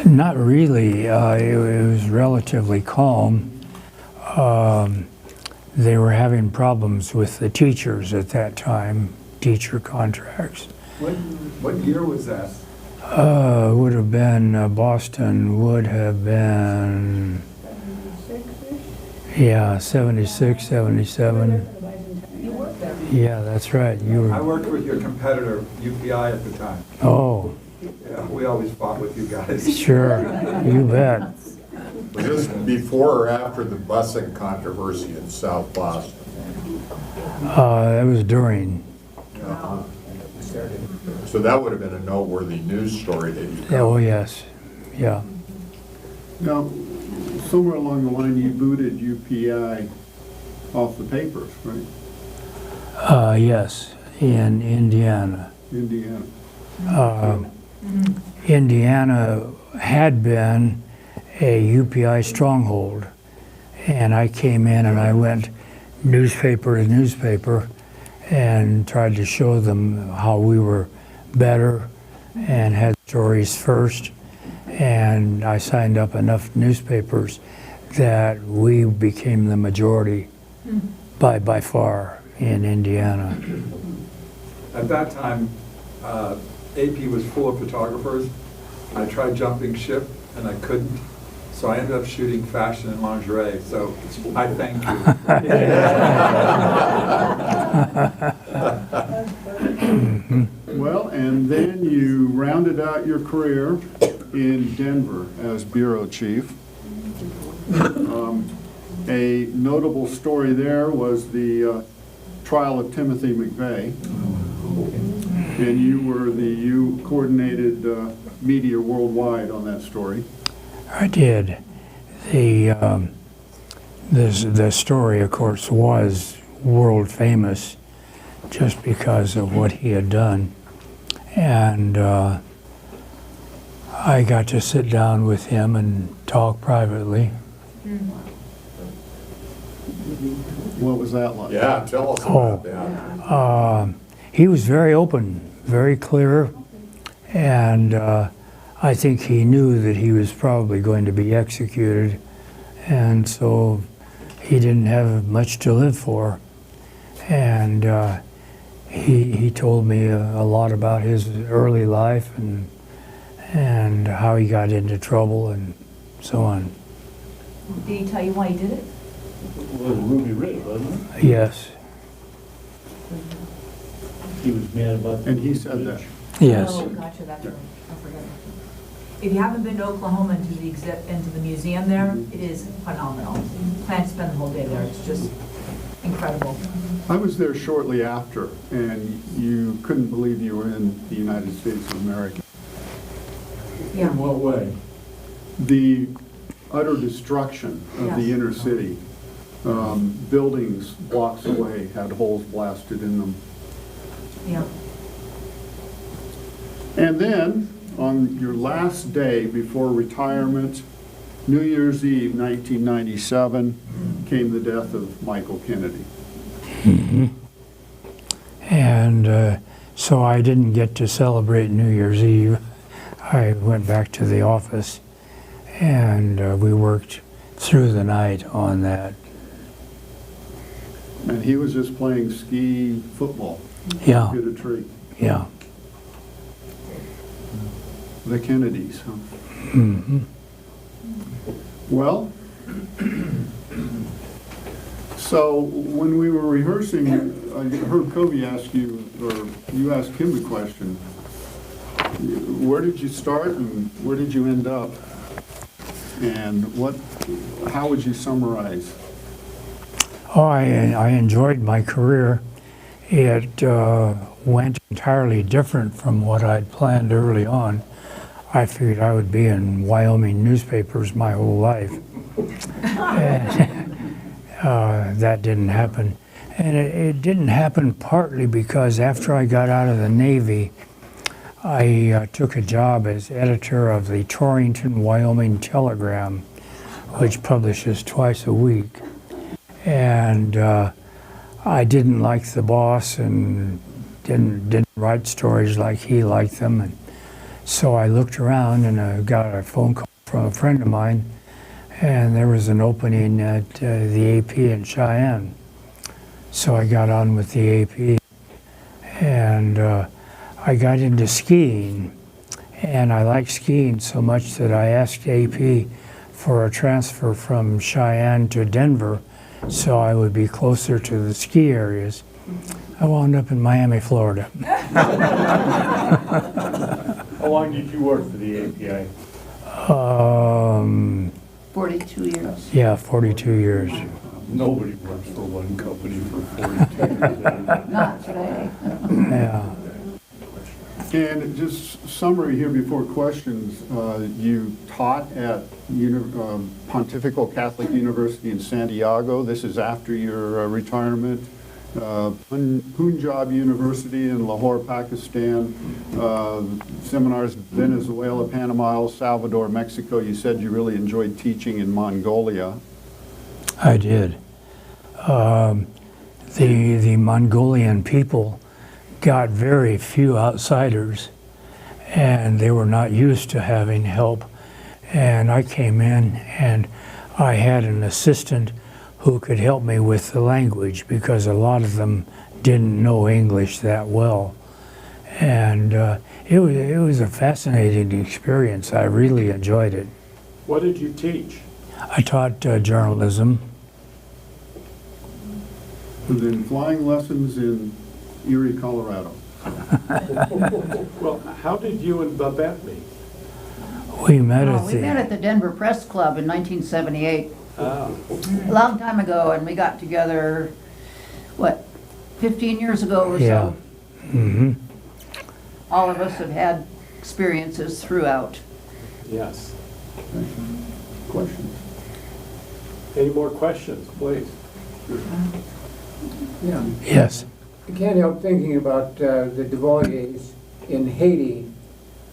Not really. It was relatively calm. They were having problems with the teachers at that time, teacher contracts. What year was that? Would have been, Boston would have been, yeah, 76, 77. Yeah, that's right. You I were, worked with your competitor, UPI, at the time. oh, Yeah, we always fought with you guys. sure, you bet. Was this before or after the busing controversy in South Boston? It was during. So that would have been a noteworthy news story that you Oh, yes, yeah. Now, somewhere along the line, you booted UPI. off the papers, right? Yes, in Indiana. Indiana. Indiana had been a UPI stronghold, and I came in and I went newspaper to newspaper and tried to show them how we were better and had stories first, and I signed up enough newspapers that we became the majority by far in Indiana. At that time, AP was full of photographers. I tried jumping ship and I couldn't, so I ended up shooting fashion and lingerie, so I thank you. Well, and then you rounded out your career in Denver as bureau chief. A notable story there was the trial of Timothy McVeigh. And you coordinated media worldwide on that story. I did. The story, of course, was world famous just because of what he had done. And I got to sit down with him and talk privately. What was that like? Yeah, tell us about that. He was very open, very clear, and I think he knew that he was probably going to be executed, and so he didn't have much to live for. And he told me a lot about his early life and how he got into trouble and so on. Did he tell you why he did it? Well, it was Ruby Ridge, wasn't it? Yes, He was mad about. And he said that. yes. Oh, gotcha, that's right. I forgot. If you haven't been to Oklahoma into the museum there, it is phenomenal. Plan to spend the whole day there. It's just incredible. I was there shortly after, and you couldn't believe you were in the United States of America. Yeah. In what way? The utter destruction of the Yes. inner city. Buildings blocks away had holes blasted in them. Yeah. And then, on your last day before retirement, New Year's Eve, 1997, came the death of Michael Kennedy. And so I didn't get to celebrate New Year's Eve. I went back to the office and we worked through the night on that. And he was just playing ski football. Yeah, Hit a tree. yeah. The Kennedys, huh? Mm-hmm. Well, so when we were rehearsing, I heard Kobe ask you, or you asked him the question, where did you start and where did you end up? And how would you summarize? Oh, I enjoyed my career. It went entirely different from what I'd planned early on. I figured I would be in Wyoming newspapers my whole life. And, that didn't happen. And it didn't happen partly because after I got out of the Navy, I took a job as editor of the Torrington, Wyoming Telegram, which publishes twice a week. And I didn't like the boss and didn't write stories like he liked them. And so I looked around and I got a phone call from a friend of mine, and there was an opening at the AP in Cheyenne. So I got on with the AP, and I got into skiing, and I liked skiing so much that I asked AP for a transfer from Cheyenne to Denver so I would be closer to the ski areas. I wound up in Miami, Florida. How long did you work for the API? 42 years. Yeah, 42 years. Nobody works for one company for 42 years. Not today. Yeah. And just summary here before questions, you taught at Pontifical Catholic University in Santiago. This is after your retirement. Punjab University in Lahore, Pakistan. Seminars Venezuela, Panama, El Salvador, Mexico. You said you really enjoyed teaching in Mongolia. I did. The Mongolian people got very few outsiders, and they were not used to having help. And I came in, and I had an assistant who could help me with the language, because a lot of them didn't know English that well. And it was a fascinating experience. I really enjoyed it. What did you teach? I taught journalism. And then flying lessons in Erie, Colorado. Well, how did you and Babette meet? We met at the Denver Press Club in 1978. Ah, A long time ago, and we got together, 15 years ago or Yeah. so. Mm-hmm. All of us have had experiences throughout. yes. Questions? Any more questions, please? Yeah, Yes. I can't help thinking about the Duvaliers in Haiti,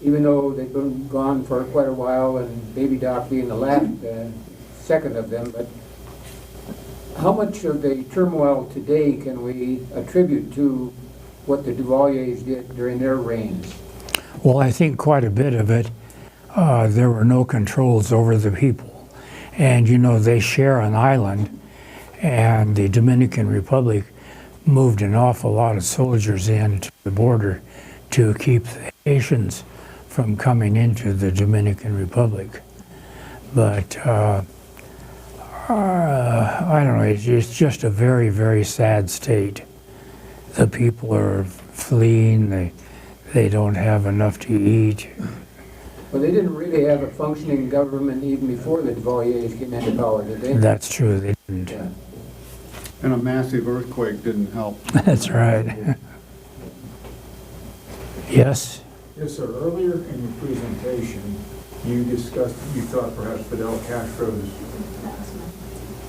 even though they've been gone for quite a while, and Baby Doc being the last, second of them. But how much of the turmoil today can we attribute to what the Duvaliers did during their reigns? Well, I think quite a bit of it. There were no controls over the people. And, you know, they share an island, and the Dominican Republic moved an awful lot of soldiers in to the border to keep the Haitians from coming into the Dominican Republic. But I don't know, it's just a very, very sad state. The people are fleeing, they don't have enough to eat. Well, they didn't really have a functioning government even before the Duvaliers came into power, did they? That's true, they didn't. Yeah. And a massive earthquake didn't help. That's right. Yes? Yes, sir. Earlier in your presentation, you discussed, you thought perhaps Fidel Castro's...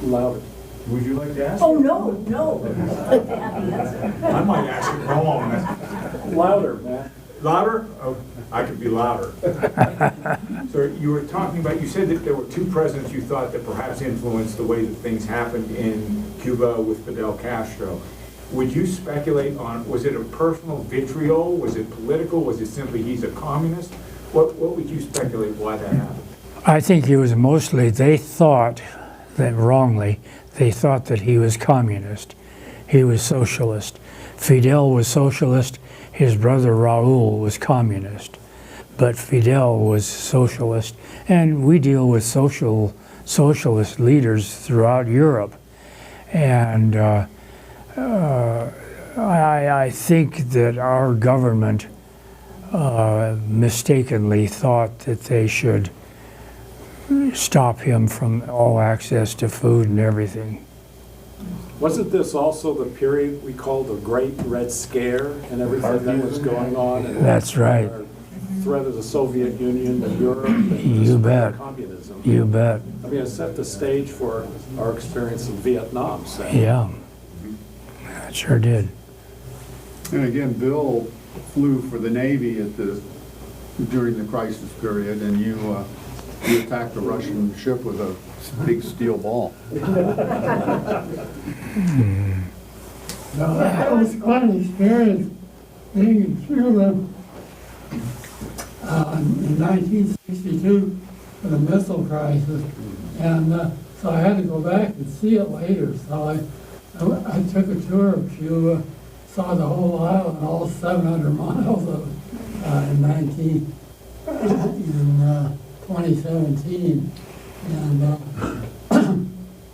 Louder. Would you like to ask? Oh, no. I might ask it wrong. Louder, Matt. Louder? Oh, I could be louder. So you were talking about, you said that there were two presidents you thought that perhaps influenced the way that things happened in Cuba with Fidel Castro. Would you speculate on, was it a personal vitriol? Was it political? Was it simply he's a communist? What would you speculate why that happened? I think it was mostly, they thought that wrongly, they thought that he was communist. He was socialist. Fidel was socialist. His brother Raul was communist. But Fidel was socialist. And we deal with socialist leaders throughout Europe. And I think that our government mistakenly thought that they should stop him from all access to food and everything. Wasn't this also the period we call the Great Red Scare and everything that was going on? And That's right. Threat of the Soviet Union and Europe and You bet. communism. You bet. I mean, it set the stage for our experience in Vietnam, say. Yeah, it sure did. And again, Bill flew for the Navy during the crisis period, and you attacked a Russian ship with a big steel ball. Now, that was quite an experience being in Cuba in 1962 for the missile crisis. And so I had to go back and see it later. So I took a tour of Cuba, saw the whole island, all 700 miles of it in 2017. And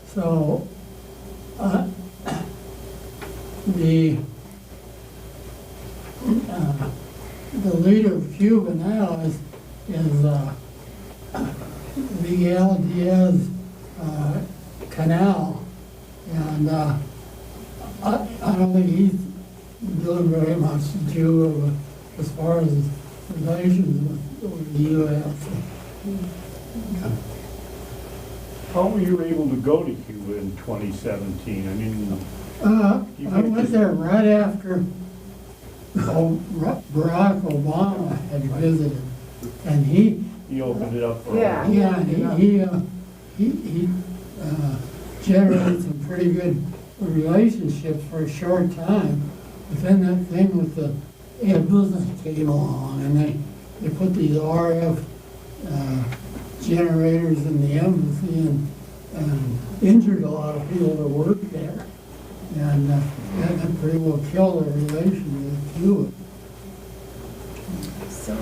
so the leader of Cuba now is Miguel Diaz-Canel, and I don't think he's doing very much in Cuba, but as far as relations with the U.S. How were you able to go to Cuba in 2017? I mean, I went there right after Barack Obama had visited, and he opened it up for. Yeah. Yeah, he generated some pretty good relationships for a short time. But then that thing with the business came along, and they put these RF generators in the embassy and injured a lot of people that worked there. And that pretty well killed their relation with Cuba. So,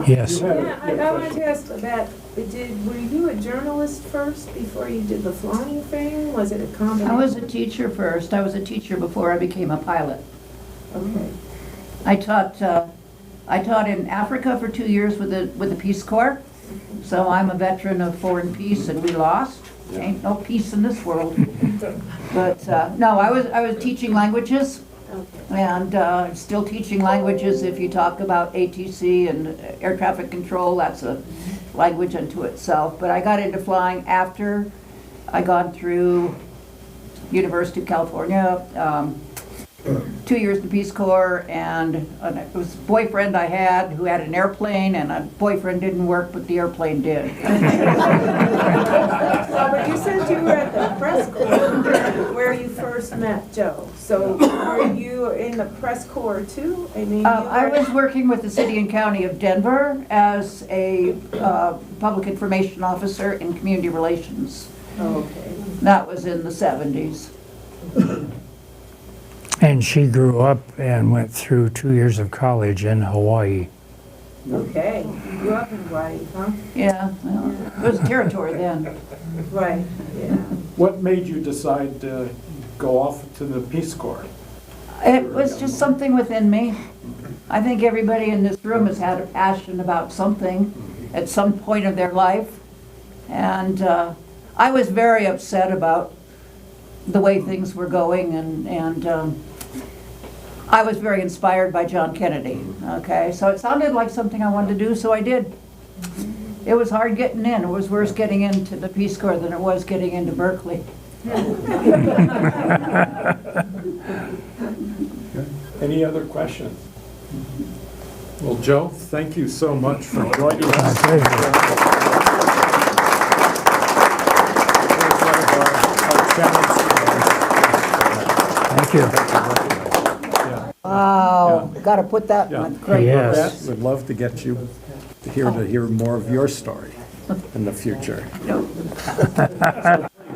Yes. yeah, I wanted to ask about, were you a journalist first before you did the flying thing? Was it a combination? I was a teacher first. I was a teacher before I became a pilot. Okay. I taught in Africa for 2 years with the Peace Corps. So I'm a veteran of foreign peace, and we lost. Ain't no peace in this world. But no, I was teaching languages, and still teaching languages. If you talk about ATC and air traffic control, that's a language unto itself. But I got into flying after I gone through University of California, 2 years in the Peace Corps, and it was a boyfriend I had who had an airplane, and a boyfriend didn't work, but the airplane did. So, but you said you were at the press corps where you first met Joe. So were you in the press corps too? I mean, I was working with the city and county of Denver as a public information officer in community relations. Okay. That was in the 70s. And she grew up and went through 2 years of college in Hawaii. Okay. You grew up in Hawaii, huh? Yeah, well, it was territory then. Right, yeah. What made you decide to go off to the Peace Corps? It was just something within me. I think everybody in this room has had a passion about something at some point of their life. And I was very upset about the way things were going, and I was very inspired by John Kennedy, okay? So it sounded like something I wanted to do, so I did. It was hard getting in. It was worse getting into the Peace Corps than it was getting into Berkeley. Any other questions? Well, Joe, thank you so much for joining us. Thank you. Wow, gotta put that Yeah. in the great Yes. We'd love to get you to hear more of your story in the future.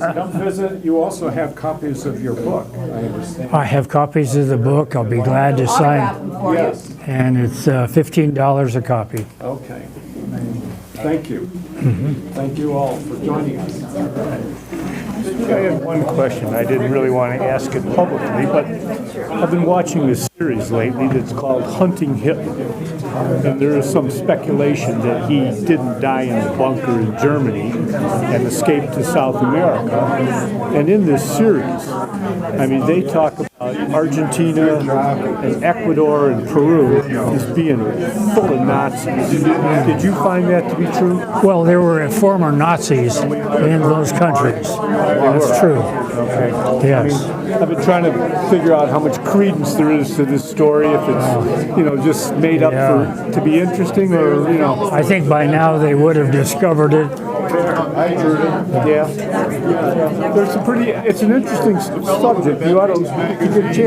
Come visit. You also have copies of your book, I understand. I have copies of the book. I'll be glad to autograph sign. them for you. Yes, And it's $15 a copy. okay. Thank you. Thank you all for joining us. I had one question. I didn't really want to ask it publicly, but I've been watching this series lately that's called Hunting Hitler. And there is some speculation that he didn't die in the bunker in Germany and escaped to South America. And in this series, I mean, they talk about Argentina and Ecuador and Peru as being full of Nazis. Did you find that to be true? Well, there were former Nazis in those countries. That's true. Okay. Yes. I've been trying to figure out how much credence there is to this story, if it's, just made up to be interesting, or, I think by now they would have discovered it. Yeah. There's some it's an interesting subject. You ought to, if you get a chance,